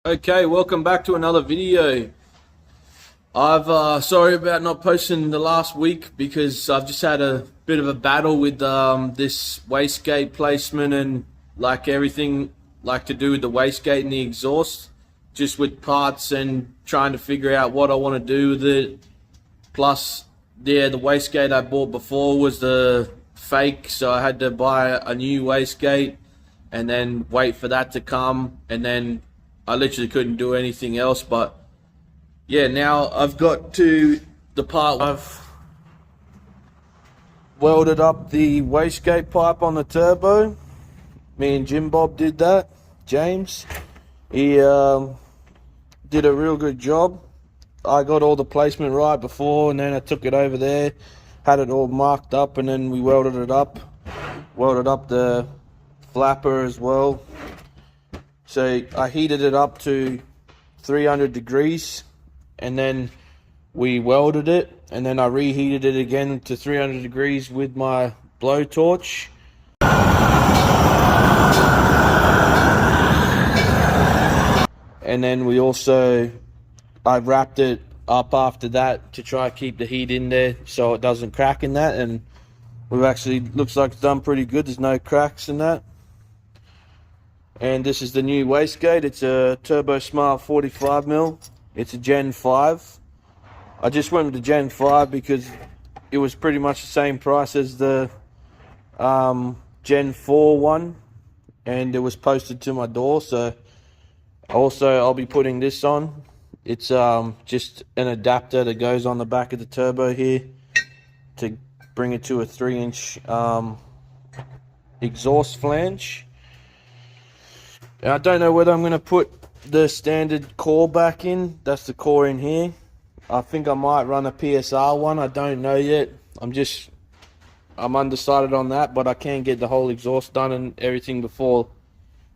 Okay, welcome back to another video. Sorry about not posting the last week because I've just had a bit of a battle with this wastegate placement and like everything like to do with the wastegate and the exhaust, just with parts and trying to figure out what I want to do with it. Plus, yeah, the wastegate I bought before was the fake, so I had to buy a new wastegate and then wait for that to come, and then I literally couldn't do anything else. But yeah, now I've got to the part where I've welded up the wastegate pipe on the turbo. Me and Jim Bob did that. James, he did a real good job. I got all the placement right before, and then I took it over there, had it all marked up, and then we welded it up. Welded up the flapper as well. So I heated it up to 300 degrees, and then we welded it, and then I reheated it again to 300 degrees with my blowtorch. And then I wrapped it up after that to try to keep the heat in there so it doesn't crack in that, and we've actually, looks like it's done pretty good. There's no cracks in that. And this is the new wastegate. It's a Turbo Smart 45mm. It's a Gen 5. I just went with the Gen 5 because it was pretty much the same price as the Gen 4 one, and it was posted to my door. So also I'll be putting this on. It's just an adapter that goes on the back of the turbo here to bring it to a 3-inch exhaust flange. And I don't know whether I'm going to put the standard core back in. That's the core in here. I think I might run a PSR one. I don't know yet. I'm undecided on that, but I can get the whole exhaust done and everything before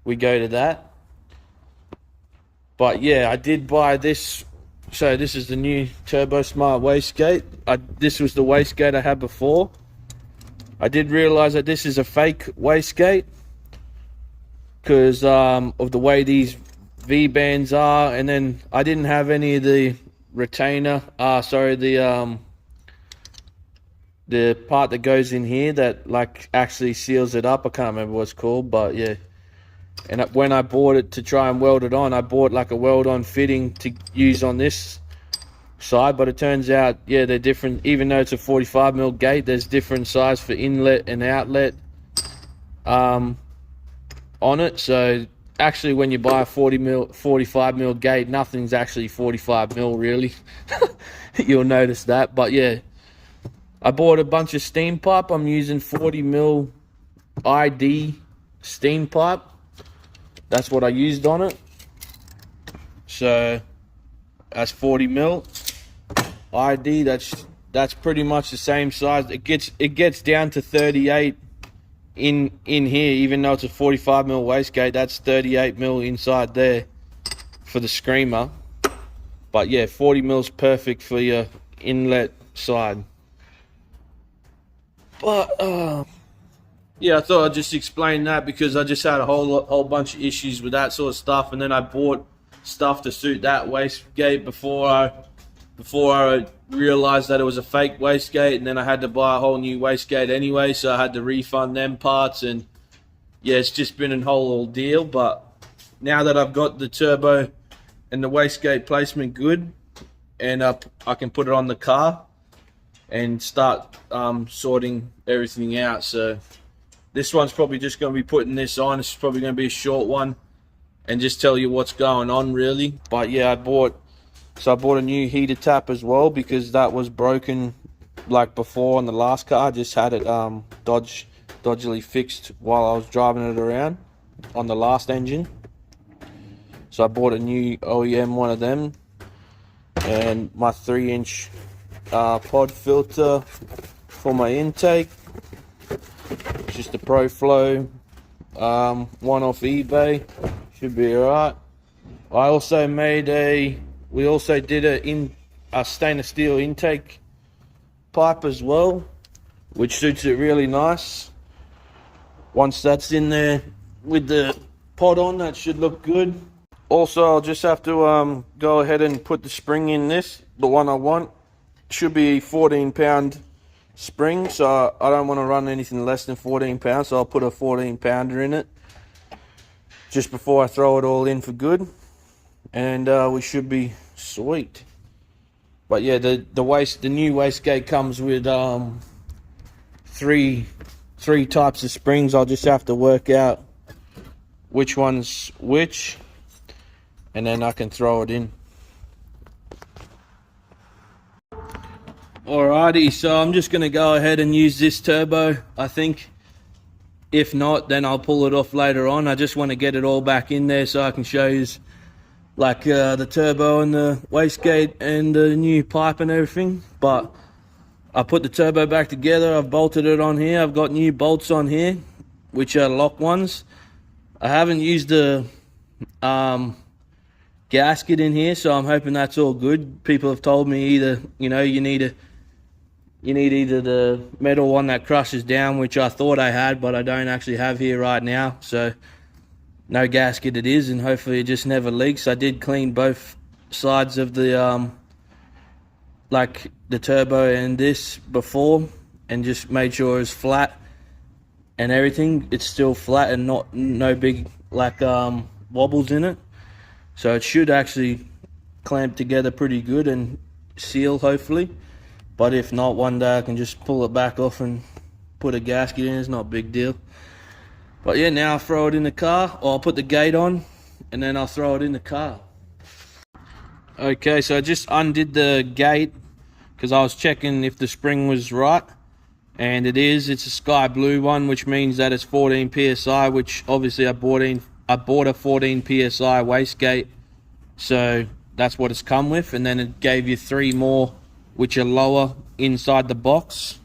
we go to that. But yeah, I did buy this. So this is the new Turbo Smart wastegate. This was the wastegate I had before. I did realize that this is a fake wastegate because of the way these V-bands are, and then I didn't have any of the retainer, the part that goes in here that like actually seals it up. I can't remember what it's called, but yeah. And when I bought it to try and weld it on, I bought like a weld-on fitting to use on this side, but it turns out, yeah, they're different. Even though it's a 45mm gate, there's different size for inlet and outlet on it. So actually, when you buy a 45mm gate, nothing's actually 45mm really. You'll notice that. But yeah, I bought a bunch of steam pipe. I'm using 40mm ID steam pipe. That's what I used on it. So that's 40mm ID. That's pretty much the same size. It gets down to 38 in here, even though it's a 45mm wastegate. That's 38mm inside there for the screamer. But yeah, 40mm is perfect for your inlet side. But yeah, I thought I'd just explain that because I just had a whole bunch of issues with that sort of stuff, and then I bought stuff to suit that wastegate before I realized that it was a fake wastegate, and then I had to buy a whole new wastegate anyway, so I had to refund them parts, and yeah, it's just been a whole ordeal. But now that I've got the turbo and the wastegate placement good, and I can put it on the car and start sorting everything out. So this one's probably just going to be putting this on. It's probably going to be a short one and just tell you what's going on really. But yeah, I bought a new heater tap as well because that was broken like before on the last car. I just had it dodgily fixed while I was driving it around on the last engine. So I bought a new OEM one of them, and my 3-inch pod filter for my intake. Just a Pro Flow one off eBay. Should be alright. I also we also did a stainless steel intake pipe as well, which suits it really nice. Once that's in there with the pod on, that should look good. Also, I'll just have to go ahead and put the spring in this, the one I want. Should be 14-pound spring, so I don't want to run anything less than 14 pounds, so I'll put a 14-pounder in it just before I throw it all in for good, and we should be sweet. But yeah, the new wastegate comes with three types of springs. I'll just have to work out which one's which, and then I can throw it in. Alrighty, so I'm just going to go ahead and use this turbo, I think. If not, then I'll pull it off later on. I just want to get it all back in there so I can show you like the turbo and the wastegate and the new pipe and everything. But I put the turbo back together. I've bolted it on here. I've got new bolts on here, which are lock ones. I haven't used the gasket in here, so I'm hoping that's all good. People have told me either, you know, you need either the metal one that crushes down, which I thought I had, but I don't actually have here right now. So no gasket it is, and hopefully it just never leaks. I did clean both sides of the like the turbo and this before, and just made sure it's flat and everything. It's still flat and no big like wobbles in it, so it should actually clamp together pretty good and seal, hopefully. But if not, one day I can just pull it back off and put a gasket in. It's not a big deal. But yeah, now I'll throw it in the car, or I'll put the gate on, and then I'll throw it in the car. Okay, so I just undid the gate because I was checking if the spring was right, and it is. It's a sky blue one, which means that it's 14 psi, which obviously I bought a 14 psi wastegate, so that's what it's come with. And then it gave you 3 more, which are lower inside the box.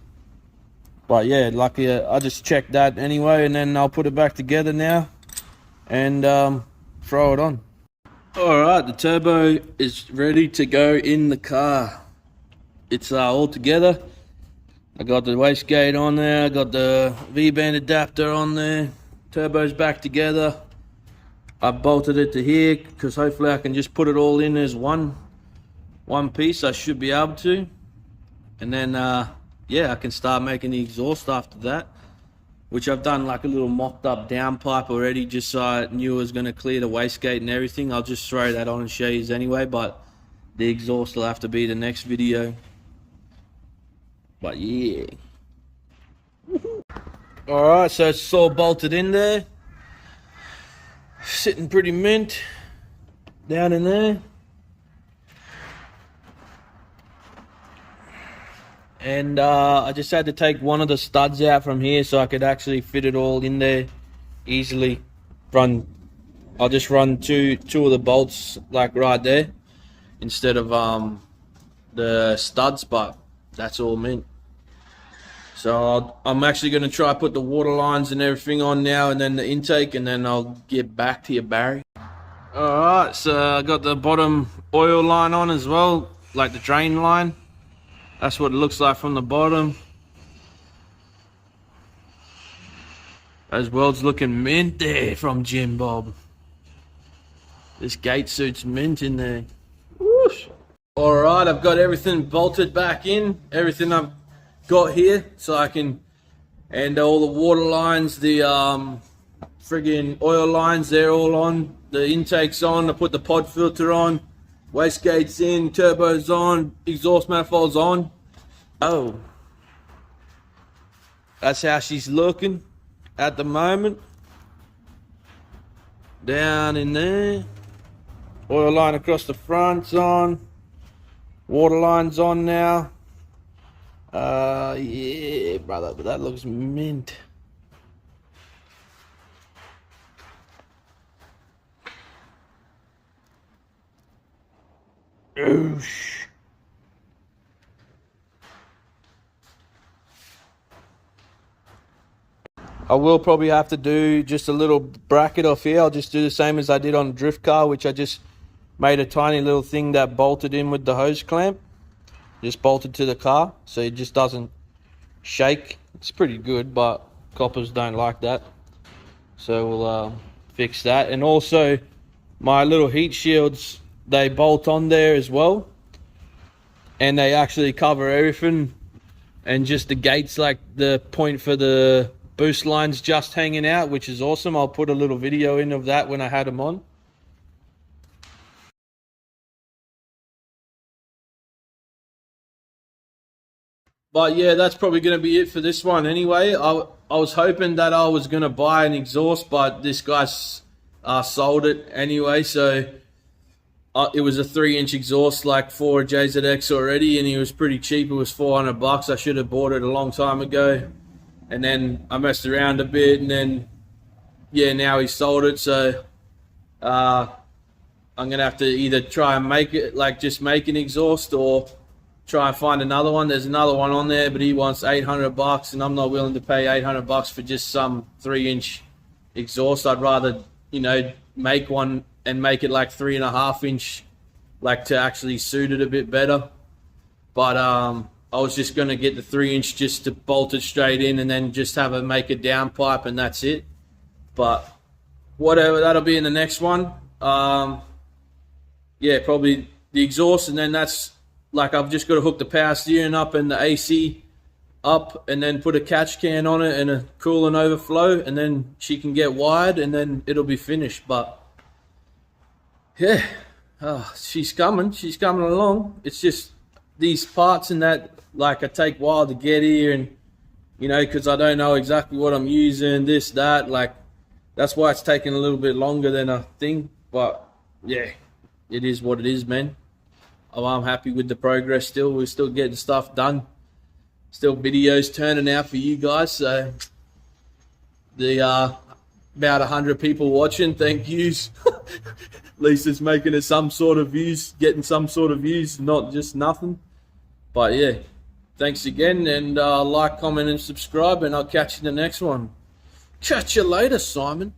But yeah, lucky I just checked that anyway, and then I'll put it back together now and throw it on. Alright, the turbo is ready to go in the car. It's all together. I got the wastegate on there, I got the V-band adapter on there, turbo's back together. I bolted it to here because hopefully I can just put it all in as one piece. I should be able to, and then yeah, I can start making the exhaust after that, which I've done like a little mocked up downpipe already, just so I knew it was going to clear the wastegate and everything. I'll just throw that on and show you anyway, but the exhaust will have to be the next video. But yeah. Alright, so it's all bolted in there, sitting pretty mint down in there. And I just had to take one of the studs out from here so I could actually fit it all in there easily. I'll just run two of the bolts like right there instead of the studs, but that's all mint. So I'm actually going to try put the water lines and everything on now, and then the intake, and then I'll get back to you, Barry. Alright, so I got the bottom oil line on as well, like the drain line. That's what it looks like from the bottom. Those welds looking mint there from Jim Bob. This gate suit's mint in there. Whoosh. Alright, I've got everything bolted back in. Everything I've got here, so I can, and all the water lines, the friggin' oil lines, they're all on. The intake's on. I put the pod filter on. Wastegate's in, turbo's on, exhaust manifold's on. Oh, that's how she's looking at the moment. Down in there. Oil line across the front's on. Water line's on now. Yeah, brother, but that looks mint. Oosh. I will probably have to do just a little bracket off here. I'll just do the same as I did on the drift car, which I just made a tiny little thing that bolted in with the hose clamp. Just bolted to the car, so it just doesn't shake. It's pretty good, but coppers don't like that. So we'll fix that. And also, my little heat shields, they bolt on there as well, and they actually cover everything, and just the gates, like the point for the boost lines just hanging out, which is awesome. I'll put a little video in of that when I had them on. But yeah, that's probably going to be it for this one anyway. I was hoping that I was going to buy an exhaust, but this guy sold it anyway. So it was a 3-inch exhaust, like for a JZX already, and he was pretty cheap. It was $400. I should have bought it a long time ago. And then I messed around a bit, and then yeah, now he sold it. So I'm going to have to either try and make it, like just make an exhaust, or try and find another one. There's another one on there, but he wants $800, and I'm not willing to pay $800 for just some 3-inch exhaust. I'd rather, you know, make one and make it like 3.5-inch, like to actually suit it a bit better. But I was just gonna get the 3-inch just to bolt it straight in, and then just have it make a downpipe, and that's it. But whatever, that'll be in the next one. Yeah, probably the exhaust, and then that's, like, I've just got to hook the power steering up and the AC up, and then put a catch can on it and a coolant overflow, and then she can get wired, and then it'll be finished. But yeah, she's coming along. It's just these parts and that, like, it take a while to get here, and you know, because I don't know exactly what I'm using, this, that, like, that's why it's taking a little bit longer than I think. But yeah, it is what it is, man. I'm happy with the progress still. We're still getting stuff done. Still videos turning out for you guys. So the about 100 people watching, thank yous. At least it's making us some sort of views, getting some sort of views, not just nothing. But yeah, thanks again, and like, comment, and subscribe, and I'll catch you in the next one. Catch you later, Simon.